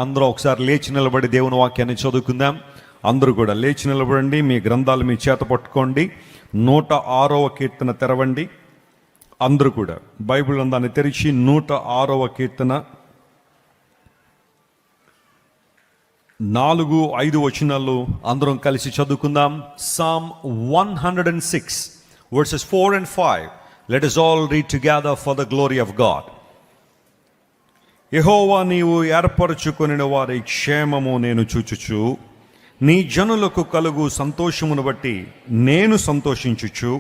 అందరూ ఒకసారి లేచి నిలబడి దేవుని వాక్యాన్ని చదువుకుందాం. అందరూ కూడా లేచి నిలబడండి. మీ గ్రంథాలు మీ చేత పట్టుకోండి. 106వ కీర్తన తెరవండి. అందరూ కూడా బైబిల్ గ్రంథాన్ని తెరిచి 106వ కీర్తన 4-5 వచనాలు అందరం కలిసి చదువుకుందాం. Psalm 106 verses 4 and 5. Let us all read together for the glory of God. యెహోవా, నీవు ఏర్పరచుకొనిన వారి క్షేమము నేను చూచుచు, నీ జనులకు కలుగు సంతోషమును బట్టి నేను సంతోషించుచు,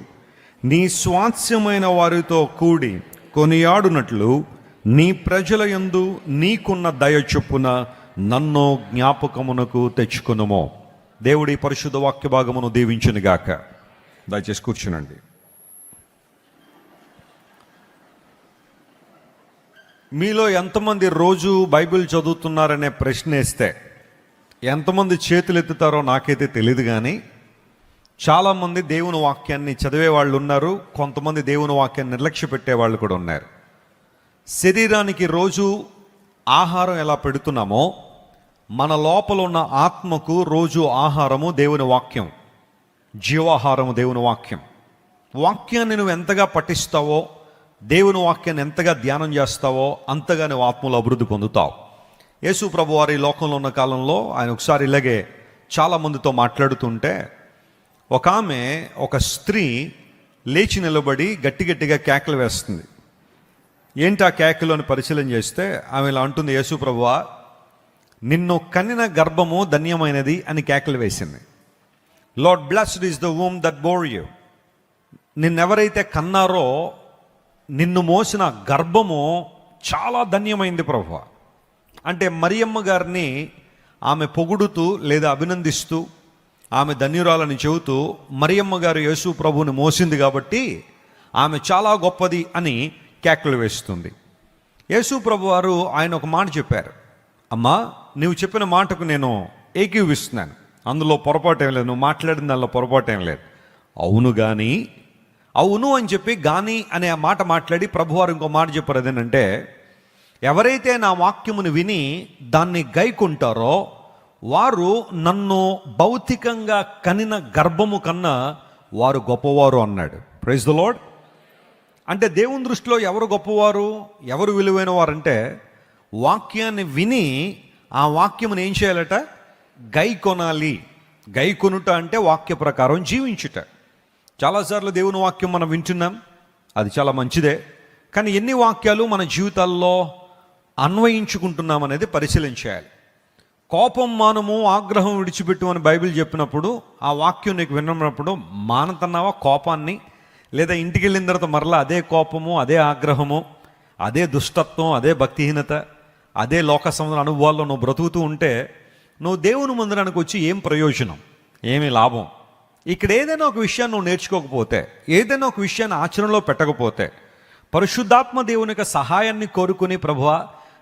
నీ స్వాస్యమైన వారితో కూడి కొనియాడునట్లు నీ ప్రజల యందు నీకున్న దయ చొప్పున నన్ను జ్ఞాపకమునకు తెచ్చుకొనుము. దేవుడి పరిశుద్ధ వాక్య భాగమును దీవించునుగాక. దయచేసి కూర్చునండి. మీలో ఎంతమంది రోజు బైబిల్ చదువుతున్నారనే ప్రశ్న వేస్తే ఎంతమంది చేతులు ఎత్తుతారో నాకైతే తెలియదు, కానీ చాలామంది దేవుని వాక్యాన్ని చదివే వాళ్ళు ఉన్నారు. కొంతమంది దేవుని వాక్యాన్ని నిర్లక్ష్య పెట్టే వాళ్ళు కూడా ఉన్నారు. శరీరానికి రోజు ఆహారం ఎలా పెడుతున్నామో మన లోపల ఉన్న ఆత్మకు రోజు ఆహారము దేవుని వాక్యం, జీవాహారము దేవుని వాక్యం. వాక్యాన్ని నువ్వు ఎంతగా పఠిస్తావో, దేవుని వాక్యాన్ని ఎంతగా ధ్యానం చేస్తావో అంతగా నువ్వు ఆత్మలో అభివృద్ధి పొందుతావు. యేసు ప్రభు వారి లోకంలో ఉన్న కాలంలో ఆయన ఒకసారి ఇలాగే చాలామందితో మాట్లాడుతుంటే ఒక స్త్రీ లేచి నిలబడి గట్టిగా కేకలు వేస్తుంది. ఏంటి ఆ కేకలు అని పరిశీలన చేస్తే ఆమె ఇలా అంటుంది, యేసు ప్రభువా, నిన్ను కనిన గర్భము ధన్యమైనది అని కేకలు వేసింది. Lord blessed is the womb that bore you. నిన్నెవరైతే కన్నారో నిన్ను మోసిన గర్భము చాలా ధన్యమైంది ప్రభువా. అంటే మరియమ్మ గారిని ఆమె పొగుడుతూ లేదా అభినందిస్తూ ఆమె ధన్యురాలని చెబుతూ మరియమ్మ గారు యేసు ప్రభువుని మోసింది కాబట్టి ఆమె చాలా గొప్పది అని కేకలు వేస్తుంది. యేసు ప్రభు వారు ఆయన ఒక మాట చెప్పారు, అమ్మా నువ్వు చెప్పిన మాటకు నేను ఏకీవిస్తున్నాను, అందులో పొరపాటు ఏం లేదు, నువ్వు మాట్లాడిన దానిలో పొరపాటు ఏం లేదు. అవును కానీ, అవును అని చెప్పి గాని అనే ఆ మాట మాట్లాడి ప్రభువారు ఇంకో మాట చెప్పారు. అదేనంటే, ఎవరైతే నా వాక్యమును విని దాన్ని గైకుంటారో వారు నన్ను భౌతికంగా కనిన గర్భము కన్నా వారు గొప్పవారు అన్నాడు. Praise the Lord. అంటే దేవుని దృష్టిలో ఎవరు గొప్పవారు, ఎవరు విలువైన వారంటే వాక్యాన్ని విని ఆ వాక్యమును ఏం చేయాలట, గై కొనాలి. గై కొనుట అంటే వాక్య ప్రకారం జీవించుట. చాలాసార్లు దేవుని వాక్యం మనం వింటున్నాం, అది చాలా మంచిదే, కానీ ఎన్ని వాక్యాలు మన జీవితాల్లో అన్వయించుకుంటున్నాం అనేది పరిశీలించాలి. కోపం మానము, ఆగ్రహం విడిచిపెట్టు అని బైబిల్ చెప్పినప్పుడు ఆ వాక్యం నీకు విన్నప్పుడు మానతన్నావా కోపాన్ని? లేదా ఇంటికి వెళ్ళిన తర్వాత మరలా అదే కోపము, అదే ఆగ్రహము, అదే దుష్టత్వం, అదే భక్తిహీనత, అదే లోక సంబంధ అనుభవాల్లో నువ్వు బ్రతుకుతూ ఉంటే నువ్వు దేవుని మందిరానికి వచ్చి ఏం ప్రయోజనం, ఏమీ లాభం? ఇక్కడ ఏదైనా ఒక విషయాన్ని నువ్వు నేర్చుకోకపోతే, ఏదైనా ఒక విషయాన్ని ఆచరణలో పెట్టకపోతే, పరిశుద్ధాత్మ దేవుని యొక్క సహాయాన్ని కోరుకుని ప్రభువా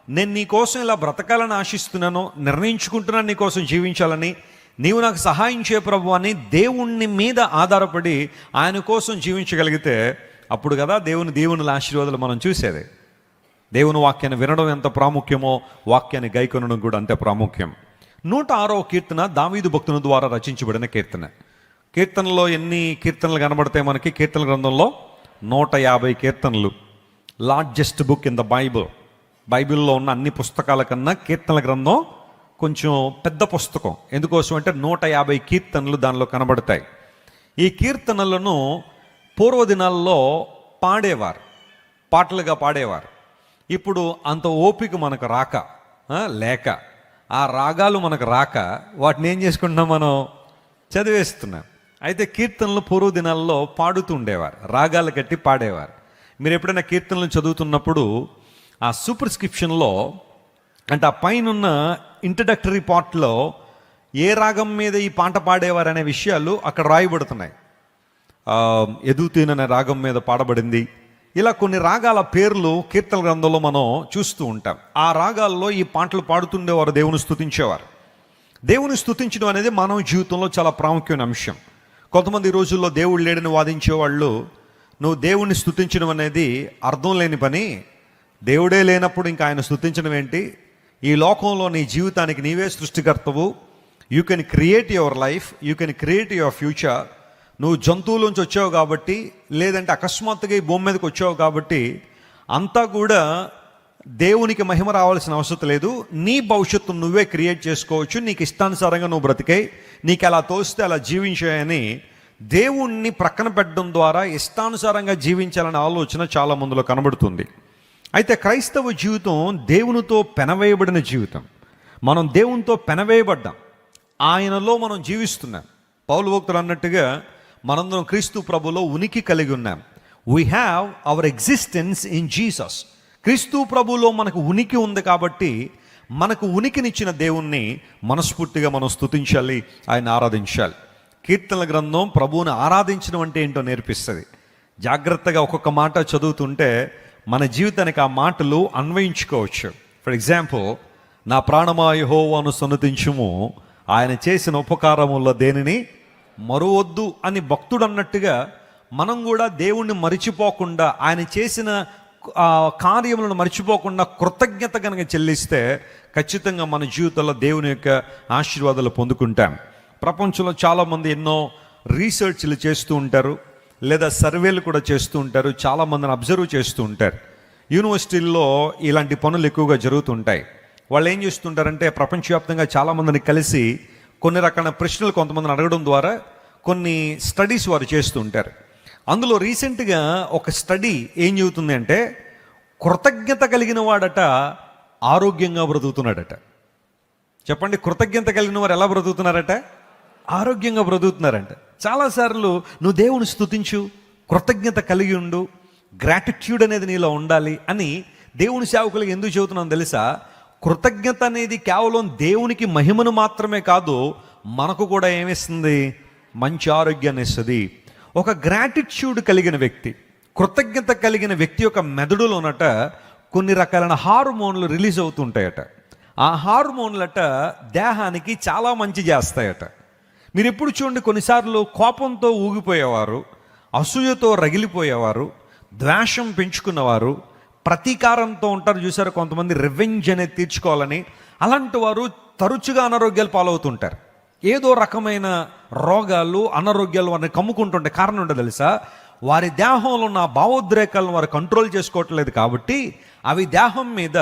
నేను నీ కోసం ఇలా బ్రతకాలని ఆశిస్తున్నాను, నిర్ణయించుకుంటున్నాను నీ కోసం జీవించాలని, నీవు నాకు సహాయం చేయ ప్రభు అని దేవుని మీద ఆధారపడి ఆయన కోసం జీవించగలిగితే అప్పుడు కదా దేవుని ఆశీర్వాదాలు మనం చూసేది. దేవుని వాక్యాన్ని వినడం ఎంత ప్రాముఖ్యమో వాక్యాన్ని గైకొనడం కూడా అంతే ప్రాముఖ్యం. 106వ కీర్తన దావీదు భక్తుని ద్వారా రచించబడిన కీర్తన. కీర్తనలో ఎన్ని కీర్తనలు కనబడతాయి మనకి? కీర్తన గ్రంథంలో 150 కీర్తనలు. Largest book in the Bible. బైబిల్లో ఉన్న అన్ని పుస్తకాల కన్నా కీర్తనల గ్రంథం కొంచెం పెద్ద పుస్తకం. ఎందుకోసం అంటే 150 కీర్తనలు దానిలో కనబడతాయి. ఈ కీర్తనలను పూర్వదినాల్లో పాడేవారు, పాటలుగా పాడేవారు. ఇప్పుడు అంత ఓపిక మనకు రాక, లేక ఆ రాగాలు మనకు రాక వాటిని ఏం చేసుకుంటున్నాం, మనం చదివేస్తున్నాం. అయితే కీర్తనలు పూర్వదినాల్లో పాడుతూ ఉండేవారు, రాగాలు కట్టి పాడేవారు. మీరు ఎప్పుడైనా కీర్తనలు చదువుతున్నప్పుడు ఆ సూపర్స్క్రిప్షన్లో అంటే ఆ పైన ఇంట్రడక్టరీ పార్ట్లో ఏ రాగం మీద ఈ పాట పాడేవారు అనే విషయాలు అక్కడ రాయబడుతున్నాయి. ఎదుతీన్ అనే రాగం మీద పాడబడింది. ఇలా కొన్ని రాగాల పేర్లు కీర్తన గ్రంథంలో మనం చూస్తూ ఉంటాం. ఆ రాగాల్లో ఈ పాటలు పాడుతుండేవారు, దేవుని స్తుతించేవారు. దేవుని స్తుతించడం అనేది మానవ జీవితంలో చాలా ప్రాముఖ్యమైన అంశం. కొంతమంది ఈ రోజుల్లో దేవుడు లేడని వాదించేవాళ్ళు, నువ్వు దేవుణ్ణి స్తుతించడం అనేది అర్థం లేని పని, దేవుడే లేనప్పుడు ఇంకా ఆయన స్తుతించడం ఏంటి, ఈ లోకంలో నీ జీవితానికి నీవే సృష్టికర్తవు. You can create your life, you can create your future. నువ్వు జంతువులోంచి వచ్చావు కాబట్టి, లేదంటే అకస్మాత్తుగా ఈ భూమి మీదకి వచ్చావు కాబట్టి అంతా కూడా దేవునికి మహిమ రావాల్సిన అవసరం లేదు. నీ భవిష్యత్తు నువ్వే క్రియేట్ చేసుకోవచ్చు. నీకు ఇష్టానుసారంగా నువ్వు బ్రతికాయి, నీకు ఎలా తోస్తే అలా జీవించాయని దేవుణ్ణి ప్రక్కన పెట్టడం ద్వారా ఇష్టానుసారంగా జీవించాలనే ఆలోచన చాలా మందిలో కనబడుతుంది. అయితే క్రైస్తవ జీవితం దేవునితో పెనవేయబడిన జీవితం. మనం దేవునితో పెనవేయబడ్డాం, ఆయనలో మనం జీవిస్తున్నాం. పౌలు భక్తుడు అన్నట్టుగా మనందరం క్రీస్తు ప్రభులో ఉనికి కలిగి ఉన్నాం. We have our existence in Jesus. క్రీస్తు ప్రభులో మనకు ఉనికి ఉంది కాబట్టి మనకు ఉనికినిచ్చిన దేవుణ్ణి మనస్ఫూర్తిగా మనం స్తుతించాలి, ఆయన ఆరాధించాలి. కీర్తనల గ్రంథం ప్రభువుని ఆరాధించడం అంటే ఏంటో నేర్పిస్తుంది. జాగ్రత్తగా ఒక్కొక్క మాట చదువుతుంటే మన జీవితానికి ఆ మాటలు అన్వయించుకోవచ్చు. ఫర్ ఎగ్జాంపుల్, నా ప్రాణమా యెహోవాను సన్నతించుము, ఆయన చేసిన ఉపకారముల్లో దేనిని మరువొద్దు అని భక్తుడు అన్నట్టుగా మనం కూడా దేవుణ్ణి మరిచిపోకుండా, ఆయన చేసిన కార్యములను మర్చిపోకుండా కృతజ్ఞత కనుక చెల్లిస్తే ఖచ్చితంగా మన జీవితంలో దేవుని యొక్క ఆశీర్వాదాలు పొందుకుంటాం. ప్రపంచంలో చాలామంది ఎన్నో రీసెర్చ్లు చేస్తూ ఉంటారు, లేదా సర్వేలు కూడా చేస్తూ ఉంటారు, చాలామందిని అబ్జర్వ్ చేస్తూ ఉంటారు. యూనివర్సిటీల్లో ఇలాంటి పనులు ఎక్కువగా జరుగుతుంటాయి. వాళ్ళు ఏం చేస్తుంటారంటే ప్రపంచవ్యాప్తంగా చాలామందిని కలిసి కొన్ని రకాల ప్రశ్నలు కొంతమందిని అడగడం ద్వారా కొన్ని స్టడీస్ వారు చేస్తూ ఉంటారు. అందులో రీసెంట్గా ఒక స్టడీ ఏం చెబుతుంది అంటే, కృతజ్ఞత కలిగిన వాడట ఆరోగ్యంగా బ్రతుకుతున్నాడట. చెప్పండి, కృతజ్ఞత కలిగిన వారు ఎలా బ్రతుకుతున్నారట? ఆరోగ్యంగా బ్రతుకుతున్నారంట. చాలాసార్లు నువ్వు దేవుని స్తుతించు, కృతజ్ఞత కలిగి ఉండు, గ్రాటిట్యూడ్ అనేది నీలో ఉండాలి అని దేవుని సేవకులకు ఎందుకు చెబుతున్నాను తెలుసా? కృతజ్ఞత అనేది కేవలం దేవునికి మహిమను మాత్రమే కాదు, మనకు కూడా ఏమిస్తుంది? మంచి ఆరోగ్యాన్ని ఇస్తుంది. ఒక గ్రాటిట్యూడ్ కలిగిన వ్యక్తి, కృతజ్ఞత కలిగిన వ్యక్తి యొక్క మెదడులోనట కొన్ని రకాలైన హార్మోన్లు రిలీజ్ అవుతుంటాయట. ఆ హార్మోన్లట దేహానికి చాలా మంచి చేస్తాయట. మీరు ఎప్పుడు చూడండి, కొన్నిసార్లు కోపంతో ఊగిపోయేవారు, అసూయతో రగిలిపోయేవారు, ద్వేషం పెంచుకున్నవారు, ప్రతీకారంతో ఉంటారు చూసారు కొంతమంది, రివెంజ్ అనేది తీర్చుకోవాలని. అలాంటి వారు తరచుగా అనారోగ్యాలు పాలవుతుంటారు. ఏదో రకమైన రోగాలు, అనారోగ్యాలు వారిని కమ్ముకుంటుంటే కారణం ఉండదు తెలుసా? వారి దేహంలో ఉన్న భావోద్రేకాలను వారు కంట్రోల్ చేసుకోవట్లేదు కాబట్టి అవి దేహం మీద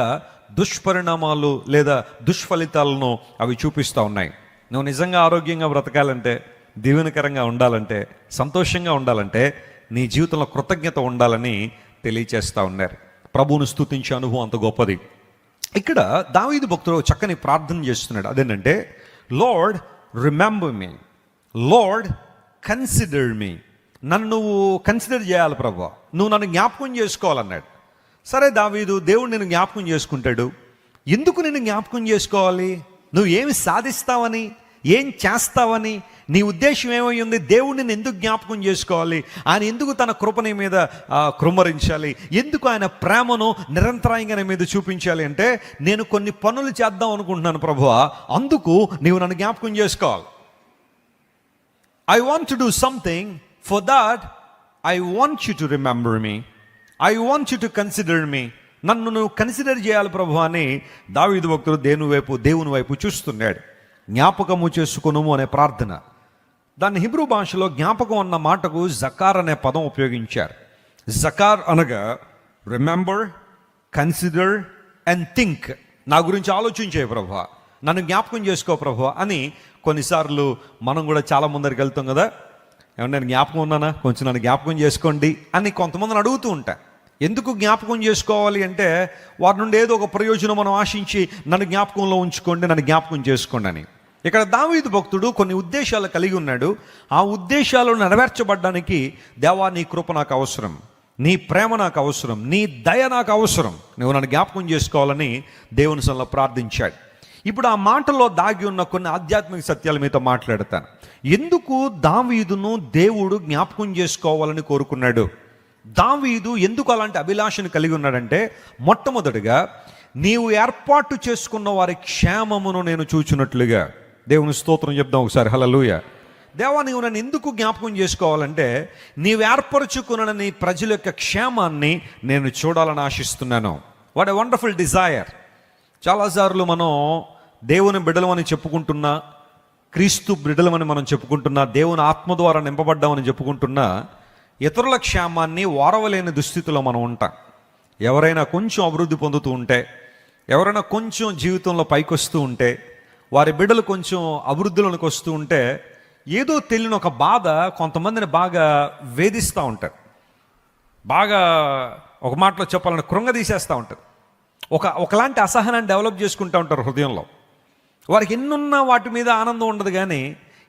దుష్పరిణామాలు లేదా దుష్ఫలితాలను అవి చూపిస్తూ ఉన్నాయి. నువ్వు నిజంగా ఆరోగ్యంగా బ్రతకాలంటే, దీవెనకరంగా ఉండాలంటే, సంతోషంగా ఉండాలంటే నీ జీవితంలో కృతజ్ఞత ఉండాలని తెలియచేస్తూ ఉన్నారు. ప్రభువును స్తుతించే అనుభవం అంత గొప్పది. ఇక్కడ దావీదు భక్తుడు చక్కని ప్రార్థన చేస్తున్నాడు. అదేంటంటే, lord remember me, lord consider me. నన్ను నువ్వు కన్సిడర్ చేయాలి ప్రభువా, నువ్వు నన్ను జ్ఞాపకం చేసుకోవాలన్నాడు. సరే దావీదు, దేవుడు నేను జ్ఞాపకం చేసుకుంటాడు. ఎందుకు నేను జ్ఞాపకం చేసుకోవాలి? నువ్వు ఏమి సాధిస్తావని, ఏం చేస్తావని, నీ ఉద్దేశం ఏమై ఉంది? దేవుడిని నేను ఎందుకు జ్ఞాపకం చేసుకోవాలి? ఆయన ఎందుకు తన కృపని మీద కృమ్మరించాలి? ఎందుకు ఆయన ప్రేమను నిరంతరాయంగా నీ మీద చూపించాలి అంటే, నేను కొన్ని పనులు చేద్దాం అనుకుంటున్నాను ప్రభువా, అందుకు నీవు నన్ను జ్ఞాపకం చేసుకోవాలి. I want to do something, for that I want you to remember me, I want you to consider me. నన్ను నువ్వు కన్సిడర్ చేయాలి ప్రభు అని దావీదు భక్తుడు దేవుని వైపు చూస్తున్నాడు. జ్ఞాపకము చేసుకొనుము అనే ప్రార్థన. దాన్ని హిబ్రూ భాషలో జ్ఞాపకం అన్న మాటకు జకార్ అనే పదం ఉపయోగించారు. జకార్ అనగా రిమెంబర్, కన్సిడర్ అండ్ థింక్. నా గురించి ఆలోచించే ప్రభువా, నన్ను జ్ఞాపకం చేసుకో ప్రభువా అని. కొన్నిసార్లు మనం కూడా చాలా ముందరికి వెళ్తాం కదా, ఏమన్నా నేను జ్ఞాపకం ఉన్నానా, కొంచెం నన్ను జ్ఞాపకం చేసుకోండి అని కొంతమందిని అడుగుతూ ఉంటా. ఎందుకు జ్ఞాపకం చేసుకోవాలి అంటే, వారి నుండి ఏదో ఒక ప్రయోజనం మనం ఆశించి నన్ను జ్ఞాపకంలో ఉంచుకోండి, నన్ను జ్ఞాపకం చేసుకోండి అని. ఇక్కడ దావీదు భక్తుడు కొన్ని ఉద్దేశాలు కలిగి ఉన్నాడు. ఆ ఉద్దేశాలు నెరవేర్చబడ్డానికి, దేవా నీ కృప నాకు అవసరం, నీ ప్రేమ నాకు అవసరం, నీ దయ నాకు అవసరం, నువ్వు నన్ను జ్ఞాపకం చేసుకోవాలని దేవుని సన్నిధిలో ప్రార్థించాడు. ఇప్పుడు ఆ మాటలో దాగి ఉన్న కొన్ని ఆధ్యాత్మిక సత్యాలు మీతో మాట్లాడతాను. ఎందుకు దావీదును దేవుడు జ్ఞాపకం చేసుకోవాలని కోరుకున్నాడు? దావీదు ఎందుకు అలాంటి అభిలాషను కలిగి ఉన్నాడంటే, మొట్టమొదటిగా నీవు ఏర్పాటు చేసుకున్న వారి క్షేమమును నేను చూచున్నట్లుగా. దేవుని స్తోత్రం చెప్దాం ఒకసారి, హల్లెలూయా. దేవా, నీవు నన్ను ఎందుకు జ్ఞాపకం చేసుకోవాలంటే, నీవు ఏర్పరచుకున్న నీ ప్రజల యొక్క క్షేమాన్ని నేను చూడాలని ఆశిస్తున్నాను. What a wonderful desire. చాలాసార్లు మనం దేవుని బిడ్డలమని చెప్పుకుంటున్నా, క్రీస్తు బిడ్డలమని మనం చెప్పుకుంటున్నా, దేవుని ఆత్మ ద్వారా నింపబడ్డామని చెప్పుకుంటున్నా, ఇతరుల క్షేమాన్ని ఓరవలేని దుస్థితిలో మనం ఉంటాం. ఎవరైనా కొంచెం అభివృద్ధి పొందుతూ ఉంటే, ఎవరైనా కొంచెం జీవితంలో పైకి వస్తూ ఉంటే, వారి బిడ్డలు కొంచెం అభివృద్ధిలోనికి వస్తూ ఉంటే, ఏదో తెలియని ఒక బాధ కొంతమందిని బాగా వేధిస్తూ ఉంటారు. బాగా ఒక మాటలో చెప్పాలంటే కృంగదీసేస్తూ ఉంటారు. ఒకలాంటి అసహనాన్ని డెవలప్ చేసుకుంటూ ఉంటారు హృదయంలో. వారికి ఎన్నున్నా వాటి మీద ఆనందం ఉండదు, కానీ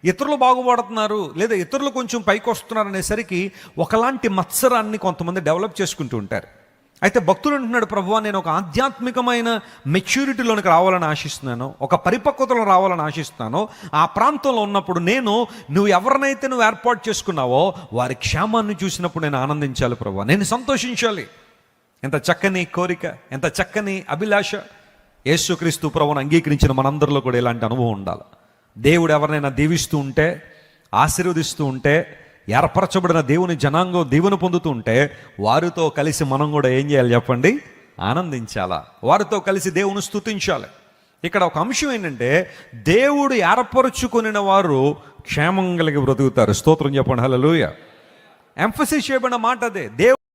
ఇతరులు బాగుపడుతున్నారు లేదా ఇతరులు కొంచెం పైకి వస్తున్నారు అనేసరికి ఒకలాంటి మత్సరాన్ని కొంతమంది డెవలప్ చేసుకుంటూ ఉంటారు. అయితే భక్తుడు అంటున్నాడు, ప్రభువా నేను ఒక ఆధ్యాత్మికమైన మెచ్యూరిటీలోనికి రావాలని ఆశిస్తున్నాను, ఒక పరిపక్వతలో రావాలని ఆశిస్తున్నాను. ఆ ప్రాంతంలో ఉన్నప్పుడు నువ్వు ఎవరినైతే నువ్వు ఏర్పాటు చేసుకున్నావో వారి క్షేమాన్ని చూసినప్పుడు నేను ఆనందించాలి ప్రభువా, నేను సంతోషించాలి. ఎంత చక్కని కోరిక, ఎంత చక్కని అభిలాష. యేసుక్రీస్తు ప్రభువును అంగీకరించిన మనందరిలో కూడా ఇలాంటి అనుభవం ఉండాలి. దేవుడు ఎవరినైనా దీవిస్తూ ఉంటే, ఆశీర్వదిస్తూ ఉంటే, ఏర్పరచబడిన దేవుని జనాంగం దీవెన పొందుతూ ఉంటే, వారితో కలిసి మనం కూడా ఏం చేయాలి చెప్పండి? ఆనందించాలా, వారితో కలిసి దేవుని స్తుతించాలి. ఇక్కడ ఒక అంశం ఏంటంటే, దేవుడు ఏర్పరచుకొనిన వారు క్షేమం కలిగి బ్రతుకుతారు. స్తోత్రం చెప్పండి, హల్లెలూయా. ఎంఫసిస్ చేయబడిన మాట అదే.